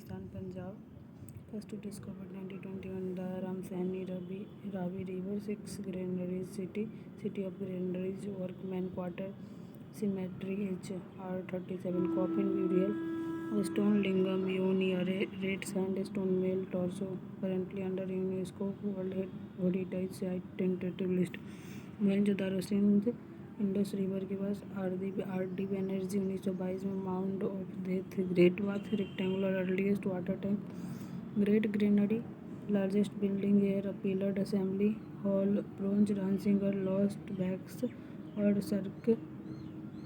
Pakistan, Punjab. First discovered 1921, the Ramsani Ravi River, 6 granaries, city of granaries, workman quarter, cemetery, HR37, coffin burial, stone lingam, yoni, a red sandstone male torso, currently under UNESCO World Heritage Site tentative list. Mohenjodaro Sindh Indus river के पास RD Banerjee 1922 में mound of death great bath rectangular earliest water tank great granary largest building air pillared assembly hall bronze dancing girl lost bags और cire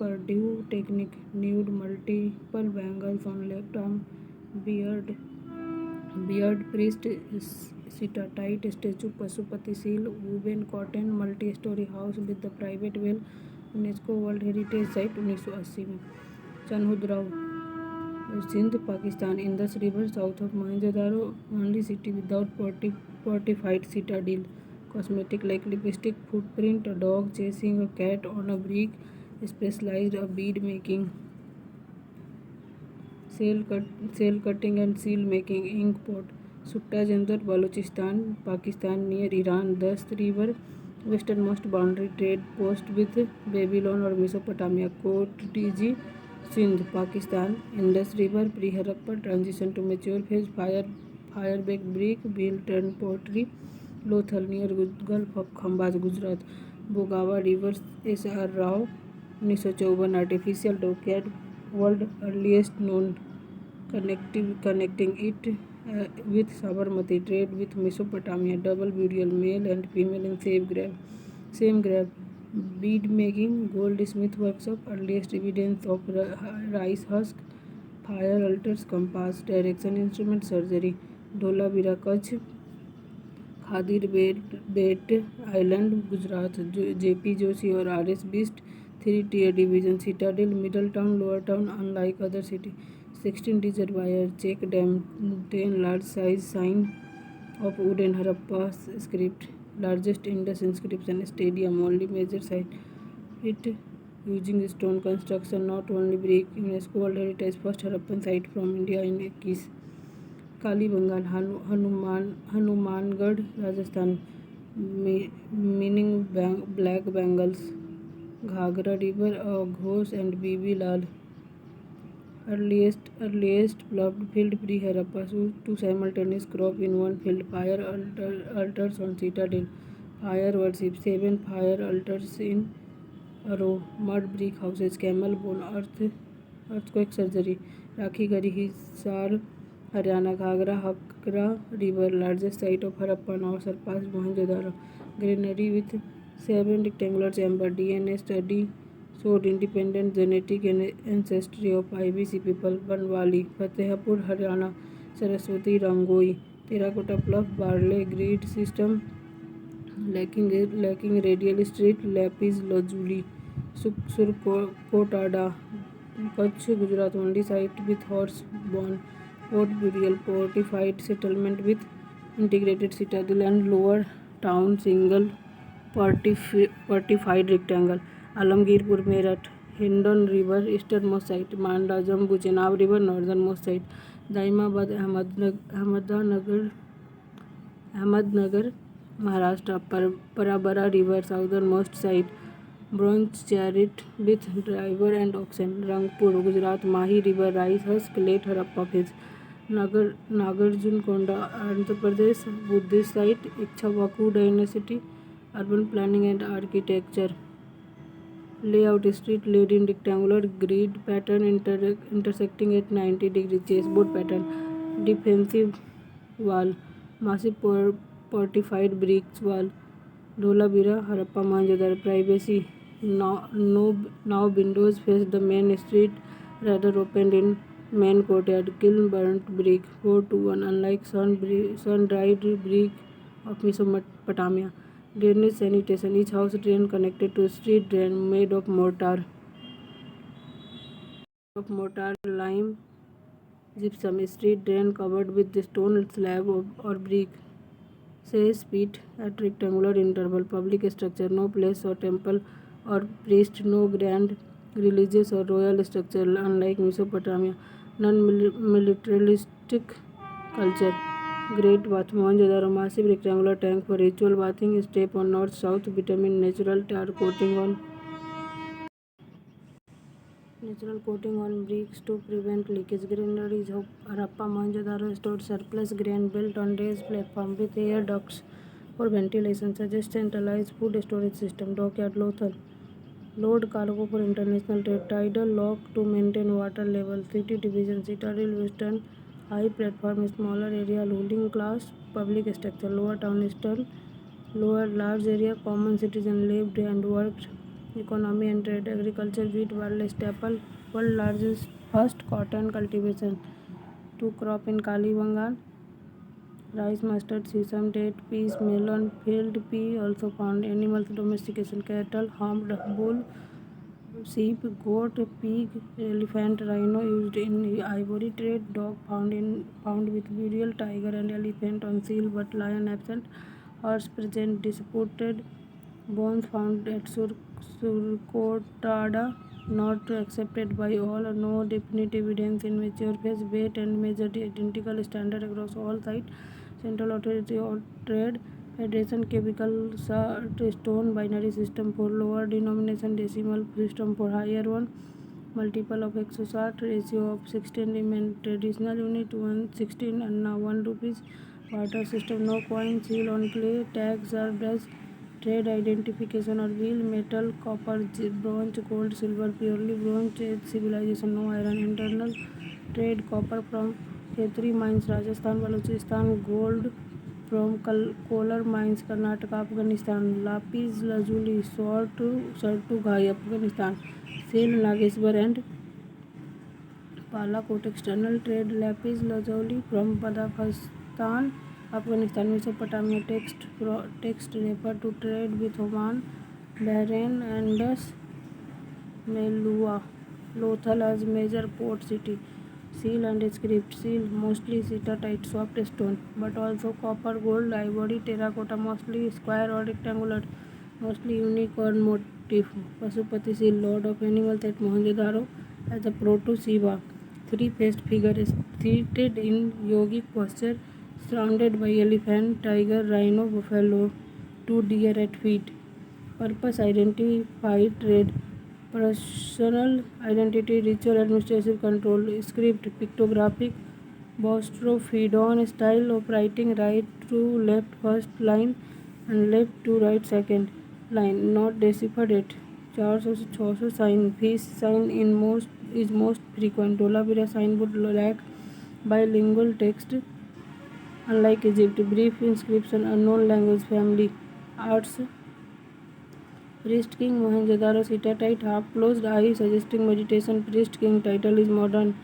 perdue technique nude multiple bangles on left arm beard priest steatite statue Pashupati seal woven cotton multi storey house with the private well UNESCO World Heritage Site 1980 में। Chanhudaro Sindh Pakistan Indus river south of Mohenjodaro only city without fortified citadel cosmetic like lipstick footprint a dog chasing a cat on a brick specialized a bead making shell cutting and seal making ink pot Sutta Jandar Balochistan Pakistan near Iran Dast River westernmost boundary trade post with Babylon or Mesopotamia Kot Diji Sindh Pakistan Indus River pre-Harappa transition to mature phase fire baked brick built and pottery Lothal near Gulf of Khambaz Gujarat Bogawa River S.R. Rao 1954 artificial dockyard world earliest known connecting it with Sabarmati trade with Mesopotamia double burial male and female in same grave bead making goldsmith workshop earliest evidence of rice husk fire altars compass direction instrument surgery Dholavira Kutch Khadir Bet island Gujarat JP Joshi और RS Bisht 3 tier division citadel middle town lower town unlike other city 16 reservoir check dam 10 large size sign of wooden Harappa script largest Indus inscription stadium only major site it using stone construction not only brick UNESCO World Heritage first Harappan site from India in 21 Kalibangan Hanumangarh Rajasthan meaning black bangles Ghaghara river Ghosh and Bibi Lal earliest ploughed field pre-Harappa two simultaneous crop in one field fire altars on citadel fire worship 7 fire altars in a row mud brick houses camel bone earthquake surgery Rakhigari Hisar Haryana Ghagra Hakra river largest site of Harappa now surpassed Mohenjo-daro granary with 7 rectangular chamber DNA study showed independent genetic ancestry of IBC people Banwali Fatehpur Haryana Saraswati Rangoi terracotta bluff barley grid system lacking radial street lapis lazuli Surkotada Kutch Gujarat only site with horse born port burial fortified settlement with integrated citadel and lower town single fortified rectangle Alamgirpur Meerut Hindon River easternmost site Manda Jambu Chenab River northernmost site Daimabad Ahmednagar Maharashtra Parabara River southernmost site Bronze Chariot with driver and oxen Rangpur Gujarat Mahi River rice husk late Harappa phase Nagarjunkonda Andhra Pradesh Buddhist site Ikshavaku Dynasty urban planning and architecture layout street laid in rectangular grid pattern intersecting at 90 degree chessboard pattern defensive wall massive fortified bricks wall Dholavira Harappa Mohenjo-daro privacy now windows face the main street rather opened in main courtyard kiln burnt brick 4:1 unlike sun dried brick of Mesopotamia Drainage sanitation each house drain connected to a street drain made of mortar lime gypsum street drain covered with the stone slab or brick says pit at rectangular interval public structure no place or temple or priest no grand religious or royal structure unlike Mesopotamia non-militaristic culture. Great Bath Mohenjo-daro, massive rectangular tank for ritual bathing. Step on north-south bitumen natural coating on bricks to prevent leakage. Granaries of Harappa Mohenjo-daro stored surplus grain built on raised platform with air ducts for ventilation. Suggest centralized food storage system. Dockyard Lothal. Load cargo for international trade. Tidal lock to maintain water level. City division. Citadel Western. High platform. Smaller area. Ruling class. Public structure. Lower town. Eastern. Lower large area. Common citizen lived and worked. Economy and trade. Agriculture. Wheat. World staple. World largest first cotton cultivation. Two crop in Kalibangan. Rice, mustard, sesame, date, peas, melon, field pea also found. Animals domestication. Cattle, homed bull, sheep, goat, pig, elephant, rhino used in ivory trade. Dog found with burial. Tiger and elephant on seal but lion absent. Horse present. Disputed bones found at Surkotada not accepted by all. No definite evidence in mature phase. Weight and measured identical standard across all sites. Central Authority of Trade Federation Cubicle stone binary system for lower denomination, decimal system for higher one. Multiple of 160, ratio of 16 remain traditional unit 116 and now 1 rupees. Barter system, no coin, seal on clay, tag served as trade identification or wheel. Metal, copper, bronze, gold, silver, purely bronze age civilization, no iron. Internal trade, copper from Khetri mines, Rajasthan, Balochistan. Gold from Kolar mines, Karnataka, Afghanistan. Lapis lazuli, Sartughai, Afghanistan. Seal, Nageshwar and Palakot. External trade, lapis lazuli from Kazakhstan, Afghanistan. Mesopotamia. Text refer to trade with Oman, Bahrain, Indus, Melua. Lothal as major port city. Seal and script. Seal, mostly Sitatite, soft stone, but also copper, gold, ivory, terracotta, mostly square or rectangular, mostly unicorn motif. Pasupati seal, lord of animals at Mohenjo-daro as a proto-Shiva. Three-faced figure is seated in yogic posture, surrounded by elephant, tiger, rhino, buffalo, two deer at feet. Purpose, identify trade, personal identity, ritual, administrative control. Script, pictographic, Boustrophédon style of writing, right to left first line and left to right second line. Not deciphered it. 400 sign. Fish sign is most frequent. Dholavira sign would lack bilingual text. Unlike Egypt, brief inscription, unknown language family. Arts, Priest King Mohenjo-daro, Sitatite, half-closed eye suggesting meditation. Priest King title is modern.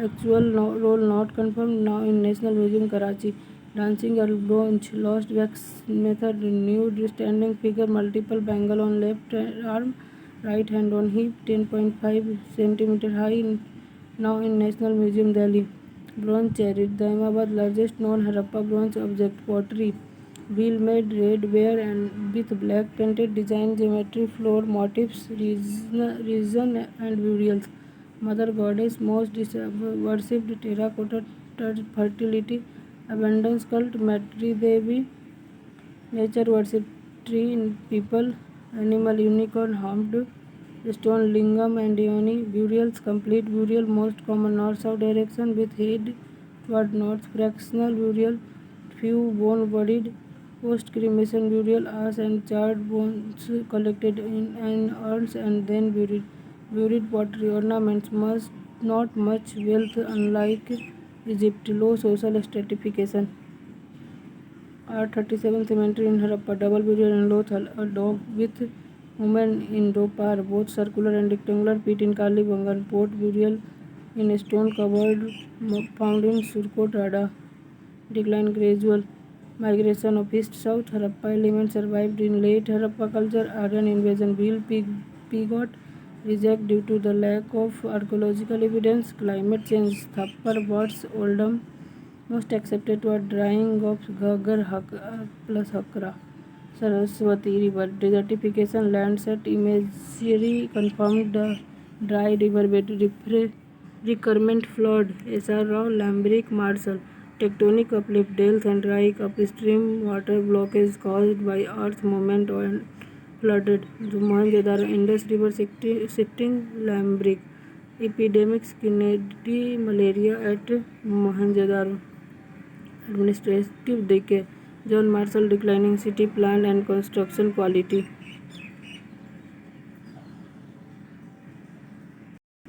Actual role not confirmed. Now in National Museum, Karachi. Dancing girl, bronze. Lost wax method. Nude standing figure. Multiple bangle on left arm. Right hand on hip. 10.5 cm high. Now in National Museum, Delhi. Bronze chariot. Daimabad, largest known Harappa bronze object. Pottery. Wheel made red ware and with black painted design, geometry, floor motifs, reason and burials. Mother goddess, most worshipped, terracotta, fertility, abundance cult, Matri Devi, nature worship, tree, people, animal, unicorn, humped, stone, lingam and yoni, burials, complete burial, most common north-south direction with head toward north, fractional burial, few bone-bodied, post-cremation burial, ash and charred bones collected in urns and then buried. Buried pottery, ornaments, not much wealth unlike Egypt, low social stratification. R37 cemetery in Harappa, double burial in Lothal, a dog with woman in Dopar, both circular and rectangular pit in Kalibangan, port burial in stone covered found in Surkotada. Decline gradual. Migration of east south. Harappa elements survived in late Harappa culture. Aryan invasion. Wheel pigot reject due to the lack of archaeological evidence. Climate change. Thappar birds. Oldham most accepted were drying of Ghaggar plus Hakra. Saraswati river. Desertification. Landsat imagery confirmed the dry riverbed. Recurrent flood, S.R. Rao, Lambrick, Marshall. Tectonic uplift, delta and rise upstream water blockage caused by earth movement and flooded. Mohenjo-daro, Indus River shifting, Lambrick. Epidemics, Kennedy, malaria at Mohenjo-daro. Administrative decay, John Marshall, declining city plan and construction quality.